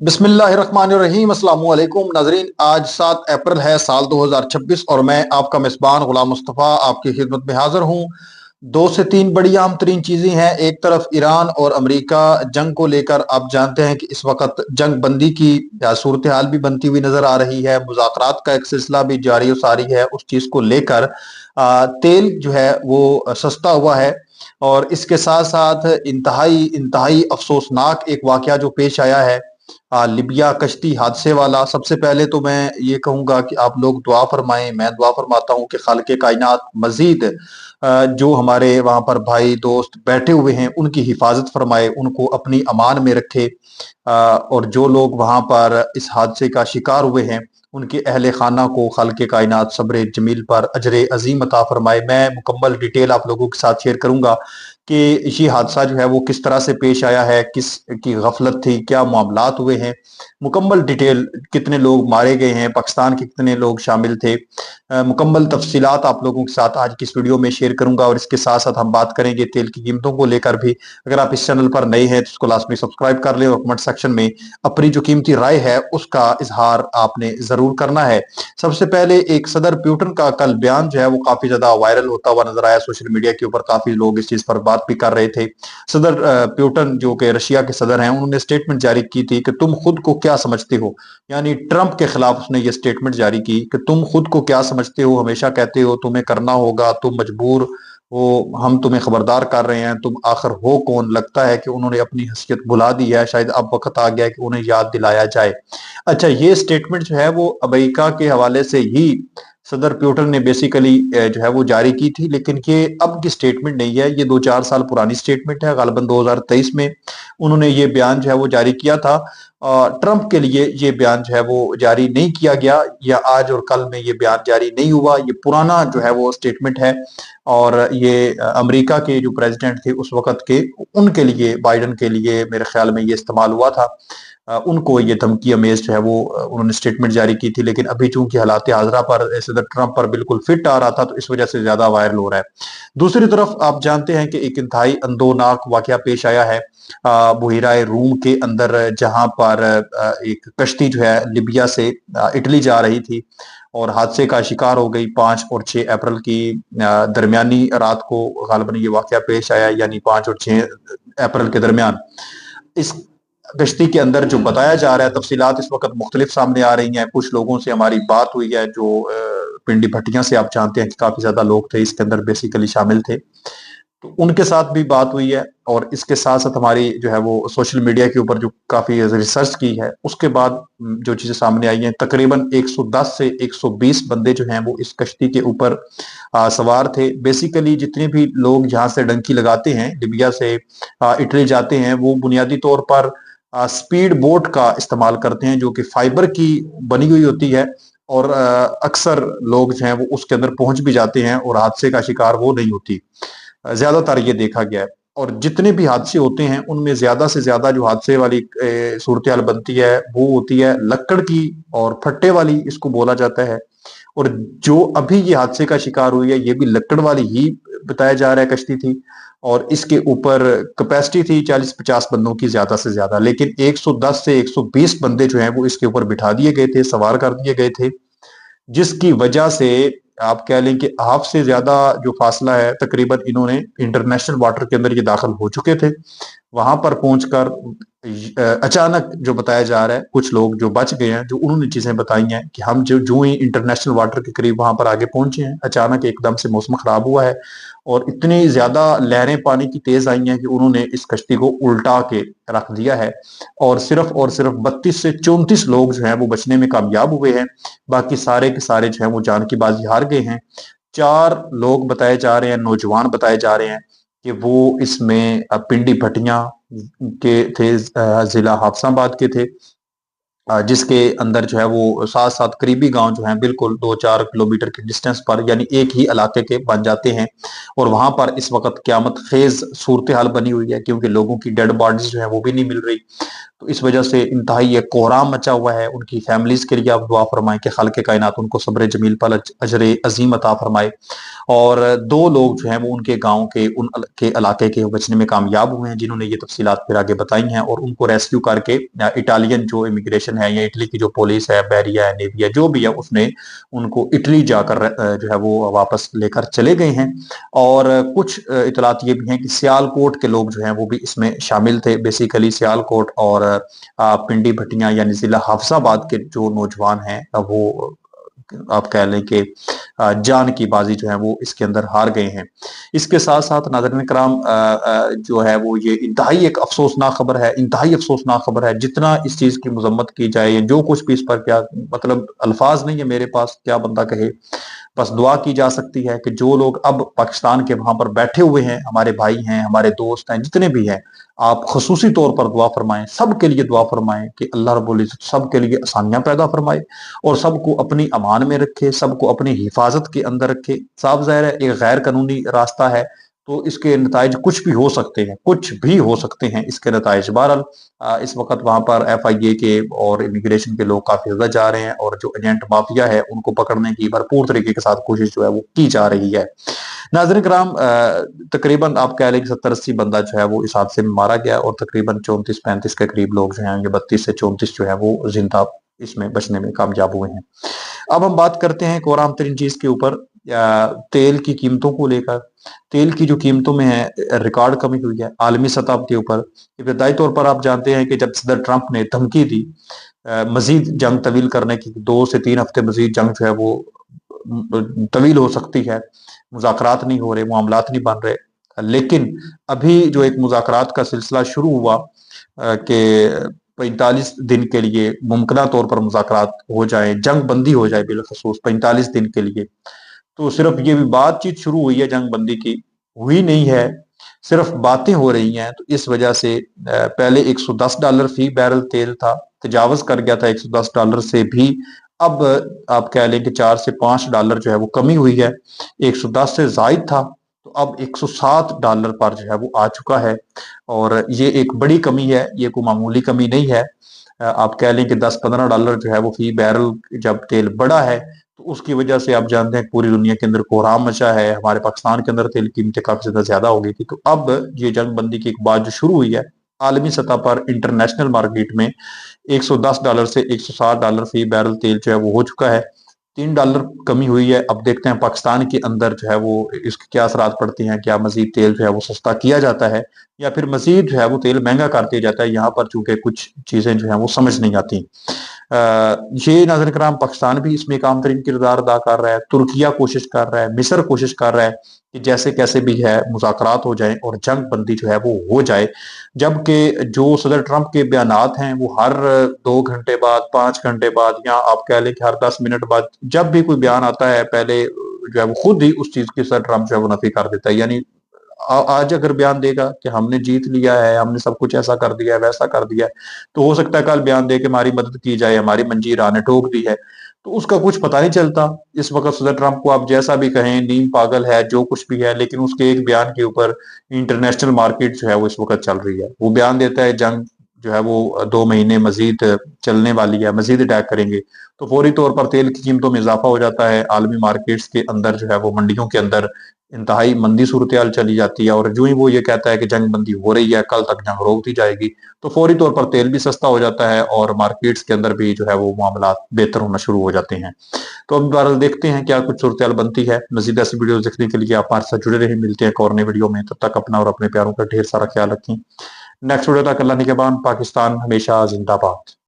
बिस्मिल्लाहिर्रहमानिर्रहीम। अस्सलाम वालेकुम नाजरीन, आज 7 अप्रैल है साल 2026 और मैं आपका मेज़बान गुलाम मुस्तफ़ा आपकी खिदमत में हाजिर हूँ। दो से तीन बड़ी अहम तरीन चीज़ें हैं। एक तरफ ईरान और अमेरिका जंग को लेकर आप जानते हैं कि इस वक्त जंग बंदी की सूरत हाल भी बनती हुई नजर आ रही है। मुज़ाकरात का एक सिलसिला भी जारी और सारी है। उस चीज़ को लेकर तेल जो है वो सस्ता हुआ है और इसके साथ साथ इंतहाई इंतहाई अफसोसनाक एक वाक़या जो पेश आया है, लिबिया कश्ती हादसे वाला। सबसे पहले तो मैं ये कहूंगा कि आप लोग दुआ फरमाएं, मैं दुआ फरमाता हूं कि खालिक़े कायनात मजीद जो हमारे वहां पर भाई दोस्त बैठे हुए हैं उनकी हिफाजत फरमाए, उनको अपनी अमान में रखे। और जो लोग वहां पर इस हादसे का शिकार हुए हैं उनके अहले खाना को खालिक़े कायनात सब्र जमील पर अजर अजीम अता फरमाए। मैं मुकम्मल डिटेल आप लोगों के साथ शेयर करूंगा कि ये हादसा जो है वो किस तरह से पेश आया है, किस की गफलत थी, क्या मामलात हुए हैं, मुकम्मल डिटेल, कितने लोग मारे गए हैं, पाकिस्तान के कितने लोग शामिल थे, मुकम्मल तफसीलात आप लोगों के साथ आज की इस वीडियो में शेयर करूंगा। और इसके साथ साथ हम बात करेंगे तेल की कीमतों को लेकर भी। अगर आप इस चैनल पर नए हैं तो इसको लाजमी सब्सक्राइब कर लें और कमेंट सेक्शन में अपनी जो कीमती राय है उसका इजहार आपने जरूर करना है। सबसे पहले एक सदर प्यूटन का कल बयान जो है वो काफी ज्यादा वायरल होता हुआ नजर आया सोशल मीडिया के ऊपर। काफी लोग इस चीज पर बात भी कर रहे थे। सदर प्यूटन जो कि रशिया के सदर हैं, उन्होंने स्टेटमेंट जारी की थी कि तुम खुद को क्या समझते हो, यानी ट्रंप के खिलाफ उसने ये स्टेटमेंट जारी की कि तुम खुद को क्या समझते हो, हमेशा कहते हो तुम्हें करना होगा, तुम मजबूर हो, हम तुम्हें खबरदार कर रहे हैं, तुम आखिर हो कौन। लगता है कि उन्होंने अपनी हैसियत भुला दी है, शायद अब वक्त आ गया है कि उन्हें याद दिलाया जाए। अच्छा, ये स्टेटमेंट जो है वो अमेरिका के हवाले से ही सदर प्यूटन ने बेसिकली जो है वो जारी की थी, लेकिन ये अब की स्टेटमेंट नहीं है, ये 2-4 साल पुरानी स्टेटमेंट है। गालिबन 2023 में उन्होंने ये बयान जो है वो जारी किया था। ट्रंप के लिए ये बयान जो है वो जारी नहीं किया गया, या आज और कल में ये बयान जारी नहीं हुआ, ये पुराना जो है वो स्टेटमेंट है। और ये अमेरिका के जो प्रेसिडेंट थे उस वक्त के, उनके लिए, बाइडन के लिए मेरे ख्याल में ये इस्तेमाल हुआ था। उनको ये धमकी अमेज जो है वो उन्होंने स्टेटमेंट जारी की थी, लेकिन अभी चूंकि हालात हाजरा पर सदर ट्रंप पर बिल्कुल फिट आ रहा था तो इस वजह से ज्यादा वायरल हो रहा है। दूसरी तरफ आप जानते हैं कि एक इंतहाई अंदोनाक वाकया पेश आया है बुहिरा रूम के अंदर, जहां पर एक कश्ती जो है लिबिया से इटली जा रही थी और हादसे का शिकार हो गई। 5 और 6 अप्रैल की दरमियानी रात को गालिबन ये वाकया पेश आया, यानी 5 और 6 अप्रैल के दरमियान। इस कश्ती के अंदर जो बताया जा रहा है, तफसीलात इस वक्त मुख्तलिफ सामने आ रही हैं। कुछ लोगों से हमारी बात हुई है जो पिंडी भट्टियां से, आप जानते हैं कि काफी ज्यादा लोग थे इसके अंदर बेसिकली शामिल थे, तो उनके साथ भी बात हुई है। और इसके साथ साथ हमारी जो है वो सोशल मीडिया के ऊपर जो काफी रिसर्च की है उसके बाद जो चीजें सामने आई हैं, तकरीबन 110 से 120 बंदे जो हैं वो इस कश्ती के ऊपर सवार थे। बेसिकली जितने भी लोग जहां से डंकी लगाते हैं, लिबिया से इटली जाते हैं, वो बुनियादी तौर पर स्पीड बोट का इस्तेमाल करते हैं जो कि फाइबर की बनी हुई होती है। और अक्सर लोग जो हैं वो उसके अंदर पहुंच भी जाते हैं और हादसे का शिकार वो नहीं होती, ज्यादातर ये देखा गया है। और जितने भी हादसे होते हैं उनमें ज्यादा से ज्यादा जो हादसे वाली सूरत हाल बनती है वो होती है लक्कड़ की और फट्टे वाली, इसको बोला जाता है। और जो अभी ये हादसे का शिकार हुई है ये भी लक्कड़ वाली ही बताया जा रहा है कश्ती थी, और इसके ऊपर कैपेसिटी थी 40-50 बंदों की ज्यादा से ज्यादा, लेकिन 110 से 120 बंदे जो हैं वो इसके ऊपर बिठा दिए गए थे, सवार कर दिए गए थे, जिसकी वजह से आप कह लें कि हाफ से ज्यादा जो फासला है तकरीबन इन्होंने इंटरनेशनल वाटर के अंदर ये दाखिल हो चुके थे। वहां पर पहुंचकर अचानक जो बताया जा रहा है, कुछ लोग जो बच गए हैं, जो उन्होंने चीजें बताई हैं कि हम जो ही इंटरनेशनल वाटर के करीब वहां पर आगे पहुंचे हैं, अचानक एकदम से मौसम खराब हुआ है और इतनी ज्यादा लहरें पानी की तेज आई हैं कि उन्होंने इस कश्ती को उल्टा के रख दिया है। और सिर्फ 32 से 34 लोग जो हैं वो बचने में कामयाब हुए हैं, बाकी सारे के सारे जो हैं वो जान की बाजी हार गए हैं। 4 लोग बताए जा रहे हैं, नौजवान बताए जा रहे हैं कि वो इसमें पिंडी भटियां के थे, जिला हाफसाबाद के थे, जिसके अंदर जो है वो साथ साथ करीबी गांव जो हैं बिल्कुल 2-4 किलोमीटर के डिस्टेंस पर, यानी एक ही इलाके के बन जाते हैं। और वहां पर इस वक्त क्यामत खेज सूरत हाल बनी हुई है क्योंकि लोगों की डेड बॉडीज जो है वो भी नहीं मिल रही। تو اس وجہ سے انتہائی ایک کوہرام مچا ہوا ہے۔ ان کی فیملیز کے لیے آپ دعا فرمائیں کہ خالق کائنات ان کو صبر جمیل پر اجر عظیم عطا فرمائے۔ اور دو لوگ جو ہیں وہ ان کے گاؤں کے ان کے علاقے کے بچنے میں کامیاب ہوئے ہیں، جنہوں نے یہ تفصیلات پھر آگے بتائی ہیں، اور ان کو ریسکیو کر کے اٹالین جو امیگریشن ہے یا اٹلی کی جو پولیس ہے، بحریہ ہے، نیوی ہے، جو بھی ہے، اس نے ان کو اٹلی جا کر جو ہے وہ واپس لے کر چلے گئے ہیں۔ اور کچھ اطلاعات یہ بھی ہیں کہ سیال کوٹ کے لوگ جو ہیں وہ بھی اس میں شامل تھے۔ بیسیکلی سیال کوٹ اور پنڈی بھٹیاں یعنی ضلع حافظ آباد کے جو نوجوان ہیں وہ آپ کہہ لیں کہ جان کی بازی جو ہے وہ اس کے اندر ہار گئے ہیں۔ اس کے ساتھ ساتھ ناظرین کرام جو ہے وہ یہ انتہائی ایک افسوسناک خبر ہے، انتہائی افسوسناک خبر ہے۔ جتنا اس چیز کی مذمت کی جائے، جو کچھ بھی اس پر کیا مطلب الفاظ نہیں ہے میرے پاس، کیا بندہ کہے۔ بس دعا کی جا سکتی ہے کہ جو لوگ اب پاکستان کے وہاں پر بیٹھے ہوئے ہیں، ہمارے بھائی ہیں، ہمارے دوست ہیں، جتنے بھی ہیں، آپ خصوصی طور پر دعا فرمائیں، سب کے لیے دعا فرمائیں کہ اللہ رب العزت سب کے لیے آسانیاں پیدا فرمائے اور سب کو اپنی امان میں رکھے، سب کو اپنی حفاظت کے اندر رکھے۔ صاف ظاہر ہے ایک غیر قانونی راستہ ہے تو اس کے نتائج کچھ بھی ہو سکتے ہیں، کچھ بھی ہو سکتے ہیں اس کے نتائج۔ بہرحال اس وقت وہاں پر ایف آئی اے کے اور امیگریشن کے لوگ کافی زیادہ جا رہے ہیں، اور جو ایجنٹ مافیا ہے ان کو پکڑنے کی بھرپور طریقے کے ساتھ کوشش جو ہے وہ کی جا رہی ہے۔ ناظرین کرام، تقریباً آپ کہہ لیں کہ 70-80 بندہ جو ہے وہ اس حادثے میں مارا گیا، اور تقریباً 34-35 کے قریب لوگ جو ہیں، یہ 32 سے 34 جو ہے وہ زندہ اس میں بچنے میں کامیاب ہوئے ہیں۔ اب ہم بات کرتے ہیں کوہرام ترین چیز کے اوپر، تیل کی قیمتوں کو لے کر۔ تیل کی جو قیمتوں میں ہے ریکارڈ کمی ہوئی ہے عالمی سطح کے اوپر۔ ابتدائی طور پر آپ جانتے ہیں کہ جب صدر ٹرمپ نے دھمکی دی مزید جنگ طویل کرنے کی، 2 سے 3 ہفتے مزید جنگ جو ہے وہ طویل ہو سکتی ہے، مذاکرات نہیں ہو رہے، معاملات نہیں بن رہے، لیکن ابھی جو ایک مذاکرات کا سلسلہ شروع ہوا کہ 45 دن کے لیے ممکنہ طور پر مذاکرات ہو جائیں، جنگ بندی ہو جائے بالخصوص 45 دن کے لیے، تو صرف یہ بھی بات چیت شروع ہوئی ہے، جنگ بندی کی ہوئی نہیں ہے، صرف باتیں ہو رہی ہیں۔ تو اس وجہ سے پہلے $110 فی بیرل تیل تھا، تجاوز کر گیا تھا $110 سے بھی، اب آپ کہہ لیں کہ $4 سے $5 جو ہے وہ کمی ہوئی ہے، 110 سے زائد تھا تو اب $107 پر جو ہے وہ آ چکا ہے، اور یہ ایک بڑی کمی ہے، یہ کوئی معمولی کمی نہیں ہے۔ آپ کہہ لیں کہ $10-15 جو ہے وہ فی بیرل جب تیل بڑا ہے تو اس کی وجہ سے آپ جانتے ہیں پوری دنیا کے اندر کوہرام مچا ہے، ہمارے پاکستان کے اندر تیل کی قیمتیں کافی زیادہ ہو گئی تھی۔ تو اب یہ جنگ بندی کی ایک بات جو شروع ہوئی ہے عالمی سطح پر انٹرنیشنل مارکیٹ میں، $110 سے $107 فی بیرل تیل جو ہے وہ ہو چکا ہے، $3 کمی ہوئی ہے۔ اب دیکھتے ہیں پاکستان کے اندر جو ہے وہ اس کے کیا اثرات پڑتے ہیں، کیا مزید تیل جو ہے وہ سستا کیا جاتا ہے یا پھر مزید جو ہے وہ تیل مہنگا کر دیا جاتا ہے۔ یہاں پر چونکہ کچھ چیزیں جو ہیں وہ سمجھ نہیں آتی۔ یہ ناظرین کرام پاکستان بھی اس میں ایک اہم ترین کردار ادا کر رہا ہے، ترکیہ کوشش کر رہا ہے، مصر کوشش کر رہا ہے کہ جیسے کیسے بھی ہے مذاکرات ہو جائیں اور جنگ بندی جو ہے وہ ہو جائے، جبکہ جو صدر ٹرمپ کے بیانات ہیں وہ ہر 2 گھنٹے بعد، 5 گھنٹے بعد، یا آپ کہہ لیں کہ ہر 10 منٹ بعد جب بھی کوئی بیان آتا ہے پہلے جو ہے وہ خود ہی اس چیز کی صدر ٹرمپ جو ہے وہ نفی کر دیتا ہے۔ یعنی آج اگر بیان دے گا کہ ہم نے جیت لیا ہے، ہم نے سب کچھ ایسا کر دیا ہے، ویسا کر دیا ہے، تو ہو سکتا ہے کل بیان دے کہ ہماری مدد کی جائے، ہماری منجی ایران نے ٹھوک دی ہے، تو اس کا کچھ پتہ نہیں چلتا۔ اس وقت صدر ٹرمپ کو آپ جیسا بھی کہیں، نیم پاگل ہے، جو کچھ بھی ہے، لیکن اس کے ایک بیان کے اوپر انٹرنیشنل مارکیٹ جو ہے وہ اس وقت چل رہی ہے۔ وہ بیان دیتا ہے جنگ جو ہے وہ 2 مہینے مزید چلنے والی ہے، مزید اٹیک کریں گے، تو فوری طور پر تیل کی قیمتوں میں اضافہ ہو جاتا ہے، عالمی مارکیٹس کے اندر جو ہے وہ منڈیوں کے اندر انتہائی مندی صورتحال چلی جاتی ہے، اور جو ہی وہ یہ کہتا ہے کہ جنگ بندی ہو رہی ہے، کل تک جنگ روک دی جائے گی، تو فوری طور پر تیل بھی سستا ہو جاتا ہے اور مارکیٹس کے اندر بھی جو ہے وہ معاملات بہتر ہونا شروع ہو جاتے ہیں۔ تو اب بہرحال دیکھتے ہیں کیا کچھ صورتحال بنتی ہے۔ مزید ایسی ویڈیوز دیکھنے کے لیے آپ ہمارے ساتھ جڑے رہیں، ملتے ہیں ایک اور نئے ویڈیو میں، تب تک اپنا اور اپنے پیاروں کا ڈھیر سارا خیال رکھیں۔ نیکسٹ ویڈیو تک اللہ نگہبان، پاکستان ہمیشہ زندہ باد۔